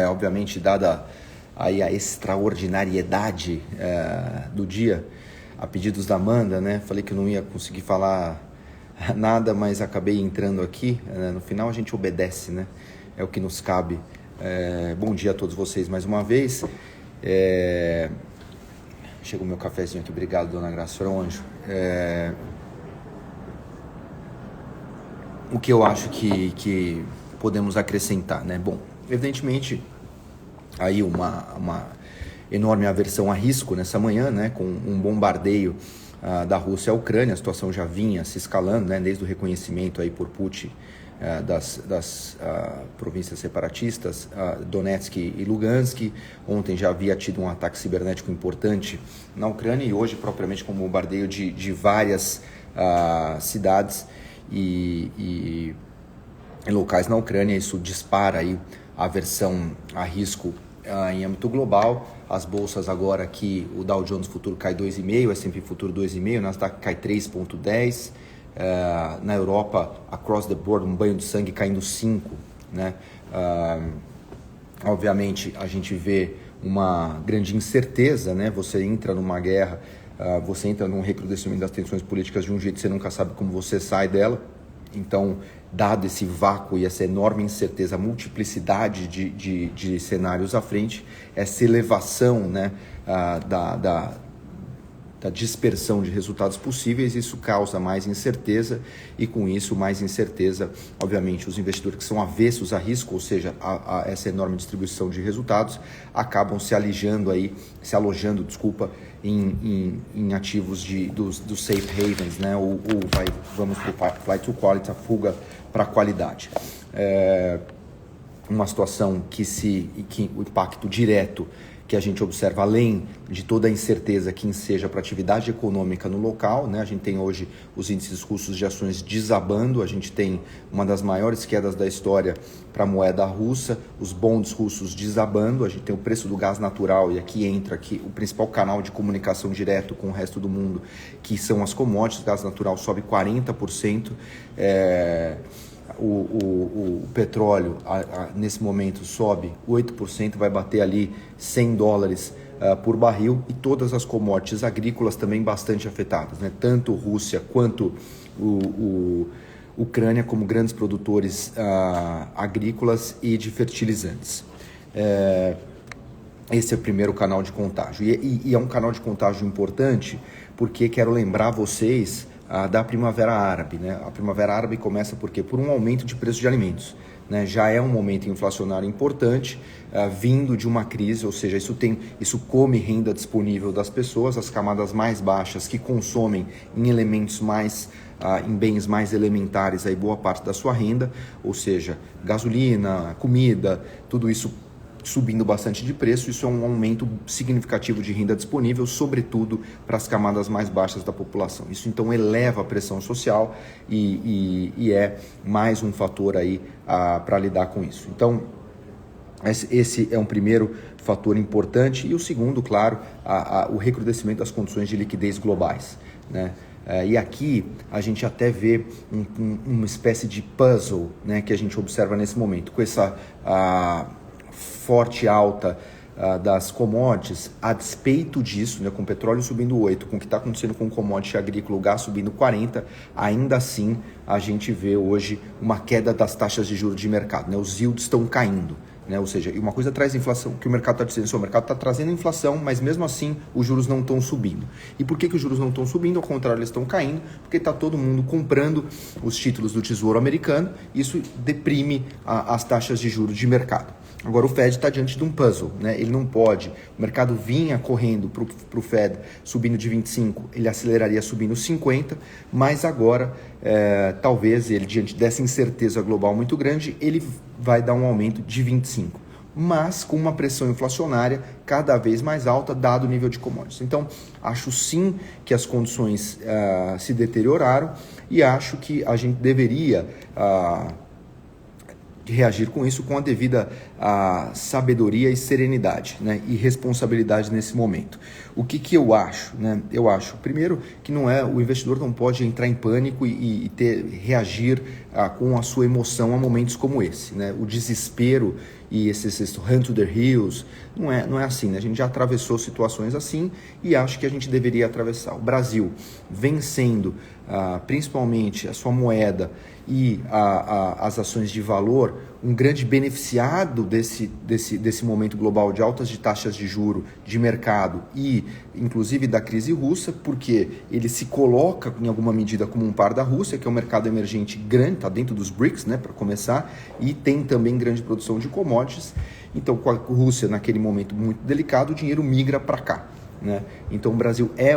Obviamente, dada aí a extraordinariedade do dia, a pedidos da Amanda, né? Falei que eu não ia conseguir falar nada, mas acabei entrando aqui. No final a gente obedece, né? É o que nos cabe. Bom dia a todos vocês mais uma vez. Chega o meu cafezinho aqui, obrigado, dona Graça Fronjo. O que eu acho que podemos acrescentar, né? Bom, evidentemente, aí uma enorme aversão a risco nessa manhã, né? Com um bombardeio da Rússia à Ucrânia, a situação já vinha se escalando, né? Desde o reconhecimento aí por Putin das províncias separatistas, Donetsk e Lugansk. Ontem já havia tido um ataque cibernético importante na Ucrânia e hoje propriamente com bombardeio de várias cidades e locais na Ucrânia. Isso dispara aí a aversão a risco em âmbito global. As bolsas agora aqui, o Dow Jones Futuro cai 2,5%, o S&P Futuro 2,5%, o Nasdaq cai 3,10%. Na Europa, across the board, um banho de sangue caindo 5%, né? Obviamente, a gente vê uma grande incerteza, né? Você entra numa guerra, você entra num recrudescimento das tensões políticas de um jeito que você nunca sabe como você sai dela. Então, dado esse vácuo e essa enorme incerteza, a multiplicidade de cenários à frente, essa elevação, né, da dispersão de resultados possíveis, isso causa mais incerteza e, com isso, mais incerteza, obviamente, os investidores que são avessos a risco, ou seja, a essa enorme distribuição de resultados, acabam se alojando em ativos dos safe havens, né? Vamos para o flight to quality, a fuga para a qualidade. Uma situação que o impacto direto que a gente observa, além de toda a incerteza que enseja para a atividade econômica no local, né? A gente tem hoje os índices russos de ações desabando, a gente tem uma das maiores quedas da história para a moeda russa, os bonds russos desabando, a gente tem o preço do gás natural, e aqui entra o principal canal de comunicação direto com o resto do mundo, que são as commodities. O gás natural sobe 40%, o petróleo nesse momento sobe 8%, vai bater ali $100 por barril, e todas as commodities agrícolas também bastante afetadas, né? Tanto Rússia quanto Ucrânia como grandes produtores agrícolas e de fertilizantes. Esse é o primeiro canal de contágio, e é um canal de contágio importante porque quero lembrar vocês da Primavera Árabe, né? A Primavera Árabe começa por quê? Por um aumento de preço de alimentos, né? Já é um momento inflacionário importante, vindo de uma crise, ou seja, isso come renda disponível das pessoas, as camadas mais baixas que consomem em elementos em bens mais elementares aí boa parte da sua renda, ou seja, gasolina, comida, tudo isso subindo bastante de preço. Isso é um aumento significativo de renda disponível, sobretudo para as camadas mais baixas da população. Isso então eleva a pressão social e é mais um fator aí para lidar com isso. Então, esse é um primeiro fator importante, e o segundo, claro, o recrudescimento das condições de liquidez globais, né? E aqui a gente até vê uma espécie de puzzle, né, que a gente observa nesse momento, com essa forte alta das commodities. A despeito disso, né, com o petróleo subindo 8%, com o que está acontecendo com o commodity agrícola, o gás subindo 40%, ainda assim a gente vê hoje uma queda das taxas de juros de mercado, né? Os yields estão caindo, né? Ou seja, uma coisa traz inflação, que o mercado está dizendo, o mercado está trazendo inflação, mas mesmo assim os juros não estão subindo. E por que os juros não estão subindo? Ao contrário, eles estão caindo, porque está todo mundo comprando os títulos do Tesouro Americano. Isso deprime as taxas de juros de mercado. Agora o Fed está diante de um puzzle, né? Ele não pode, o mercado vinha correndo para o Fed subindo de 25, ele aceleraria subindo 50, mas agora talvez ele, diante dessa incerteza global muito grande, ele vai dar um aumento de 25, mas com uma pressão inflacionária cada vez mais alta, dado o nível de commodities. Então, acho sim que as condições se deterioraram, e acho que a gente deveria reagir com isso com a devida sabedoria e serenidade, né, e responsabilidade nesse momento. O que eu acho? Né? Eu acho, primeiro, que o investidor não pode entrar em pânico e reagir com a sua emoção a momentos como esse. Né? O desespero e esse run to the hills, não é assim. Né? A gente já atravessou situações assim e acho que a gente deveria atravessar. O Brasil vencendo principalmente a sua moeda e as ações de valor, um grande beneficiado desse momento global de altas de taxas de juro, de mercado e inclusive da crise russa, porque ele se coloca em alguma medida como um par da Rússia, que é um mercado emergente grande, está dentro dos BRICS, né, para começar, e tem também grande produção de commodities. Então, com a Rússia naquele momento muito delicado, o dinheiro migra para cá. Né? Então o Brasil é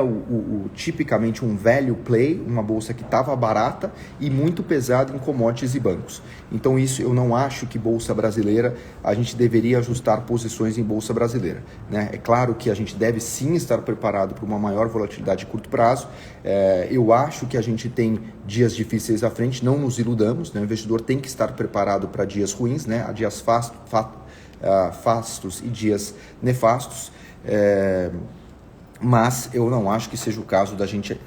tipicamente um value play, uma bolsa que estava barata e muito pesada em commodities e bancos. Então isso eu não acho que bolsa brasileira, a gente deveria ajustar posições em bolsa brasileira. Né? É claro que a gente deve sim estar preparado para uma maior volatilidade de curto prazo. Eu acho que a gente tem dias difíceis à frente, não nos iludamos, né? O investidor tem que estar preparado para dias ruins, né? Há dias fastos e dias nefastos. Mas eu não acho que seja o caso da gente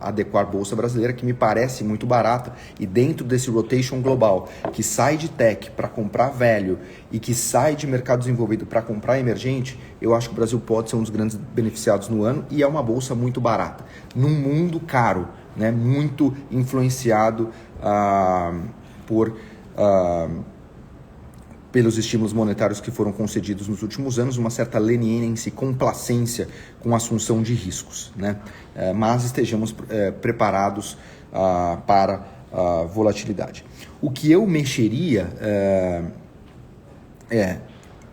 adequar a bolsa brasileira, que me parece muito barata, e dentro desse rotation global, que sai de tech para comprar velho e que sai de mercado desenvolvido para comprar emergente, eu acho que o Brasil pode ser um dos grandes beneficiados no ano, e é uma bolsa muito barata, num mundo caro, né, muito influenciado pelos estímulos monetários que foram concedidos nos últimos anos, uma certa leniência e complacência com a assunção de riscos, né? Mas estejamos preparados para a volatilidade. O que eu mexeria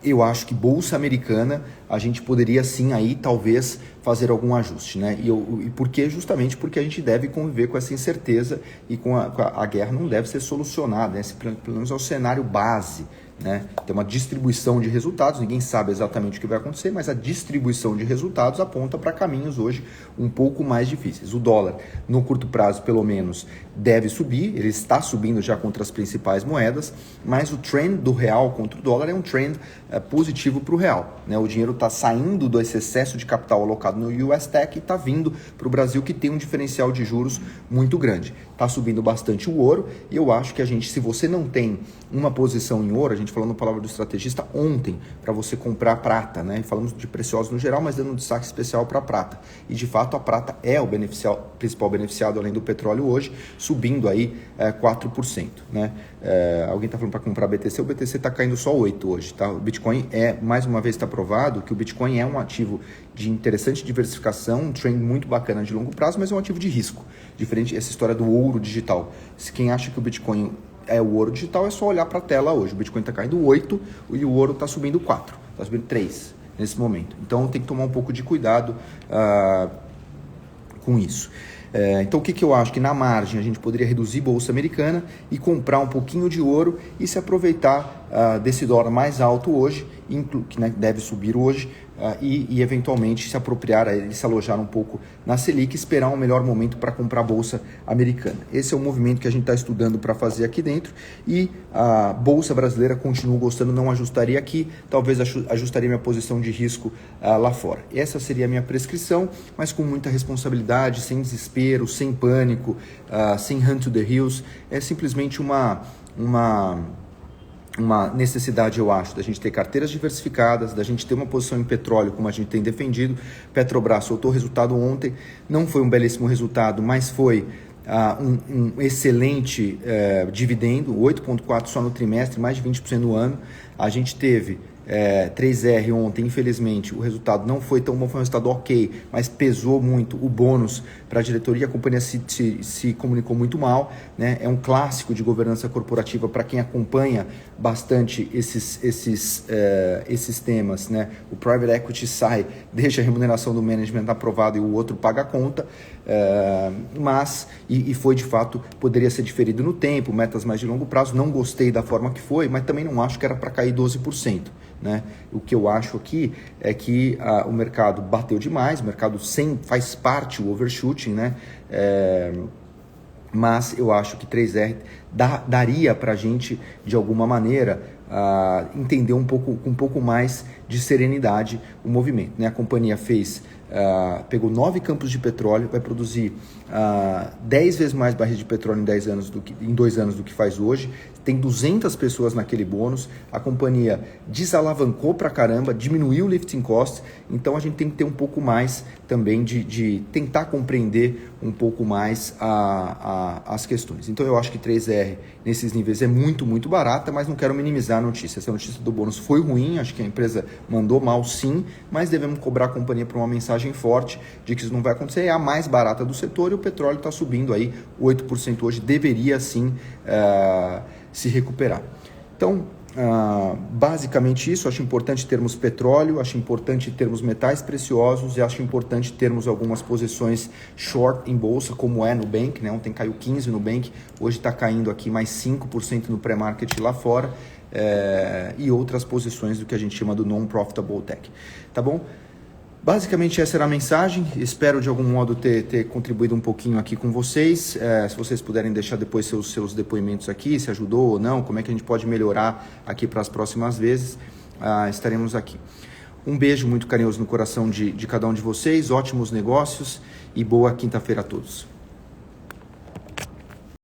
eu acho que bolsa americana a gente poderia sim aí talvez fazer algum ajuste, né? E por quê? Justamente porque a gente deve conviver com essa incerteza e com a guerra não deve ser solucionada, né? Esse, pelo menos é o cenário base. Né? Tem uma distribuição de resultados, ninguém sabe exatamente o que vai acontecer, mas a distribuição de resultados aponta para caminhos hoje um pouco mais difíceis. O dólar, no curto prazo, pelo menos, deve subir, ele está subindo já contra as principais moedas, mas o trend do real contra o dólar é um trend positivo para o real. Né? O dinheiro está saindo desse excesso de capital alocado no US Tech e está vindo para o Brasil, que tem um diferencial de juros muito grande. Está subindo bastante o ouro e eu acho que se você não tem uma posição em ouro, a gente falando a palavra do estrategista ontem, para você comprar prata, né? Falamos de preciosos no geral, mas dando um destaque especial para a prata. E de fato a prata é o principal beneficiado além do petróleo hoje, subindo aí 4%. Né? Alguém está falando para comprar BTC, o BTC está caindo só 8% hoje. Tá? O Bitcoin mais uma vez está provado que o Bitcoin é um ativo de interessante diversificação, um trend muito bacana de longo prazo, mas é um ativo de risco. Diferente essa história do ouro digital. Quem acha que o Bitcoin é o ouro digital, é só olhar para a tela hoje. O Bitcoin está caindo 8% e o ouro está subindo 4%, está subindo 3% nesse momento. Então tem que tomar um pouco de cuidado com isso. Então o que eu acho? Que na margem a gente poderia reduzir bolsa americana e comprar um pouquinho de ouro e se aproveitar desse dólar mais alto hoje, que deve subir hoje, e eventualmente se apropriar, se alojar um pouco na Selic e esperar um melhor momento para comprar a bolsa americana. Esse é o movimento que a gente está estudando para fazer aqui dentro e a bolsa brasileira continuo gostando, não ajustaria aqui, talvez ajustaria minha posição de risco lá fora. Essa seria a minha prescrição, mas com muita responsabilidade, sem desespero, sem pânico, sem run to the hills. É simplesmente uma necessidade, eu acho, da gente ter carteiras diversificadas, da gente ter uma posição em petróleo, como a gente tem defendido. Petrobras soltou resultado ontem, não foi um belíssimo resultado, mas foi um excelente dividendo, 8,4% só no trimestre, mais de 20% no ano. A gente teve 3R ontem, infelizmente, o resultado não foi tão bom, foi um resultado ok, mas pesou muito o bônus para a diretoria, a companhia se comunicou muito mal, né? É um clássico de governança corporativa para quem acompanha bastante esses temas, né? O private equity sai, deixa a remuneração do management aprovada e o outro paga a conta, mas foi de fato, poderia ser diferido no tempo, metas mais de longo prazo, não gostei da forma que foi, mas também não acho que era para cair 12%. Né? O que eu acho aqui é que o mercado bateu demais, o mercado faz parte o overshooting, né? mas eu acho que 3R daria para a gente, de alguma maneira, entender com um pouco mais de serenidade o movimento, né? A companhia pegou 9 campos de petróleo, vai produzir 10 vezes mais barris de petróleo em 2 anos do que faz hoje, tem 200 pessoas naquele bônus, a companhia desalavancou pra caramba, diminuiu o lifting cost, então a gente tem que ter um pouco mais também de tentar compreender um pouco mais as questões. Então eu acho que 3R nesses níveis é muito, muito barata, mas não quero minimizar a notícia. Essa notícia do bônus foi ruim, acho que a empresa mandou mal sim, mas devemos cobrar a companhia por uma mensagem forte de que isso não vai acontecer. É a mais barata do setor e o petróleo está subindo aí 8% hoje, deveria sim se recuperar. Então, basicamente isso, acho importante termos petróleo, acho importante termos metais preciosos e acho importante termos algumas posições short em bolsa, como é Nubank, né? Ontem caiu 15% no Nubank, hoje está caindo aqui mais 5% no pré-market lá fora, e outras posições do que a gente chama do non-profitable tech, tá bom? Basicamente essa era a mensagem, espero de algum modo ter contribuído um pouquinho aqui com vocês, se vocês puderem deixar depois seus depoimentos aqui, se ajudou ou não, como é que a gente pode melhorar aqui para as próximas vezes, estaremos aqui. Um beijo muito carinhoso no coração de cada um de vocês, ótimos negócios e boa quinta-feira a todos.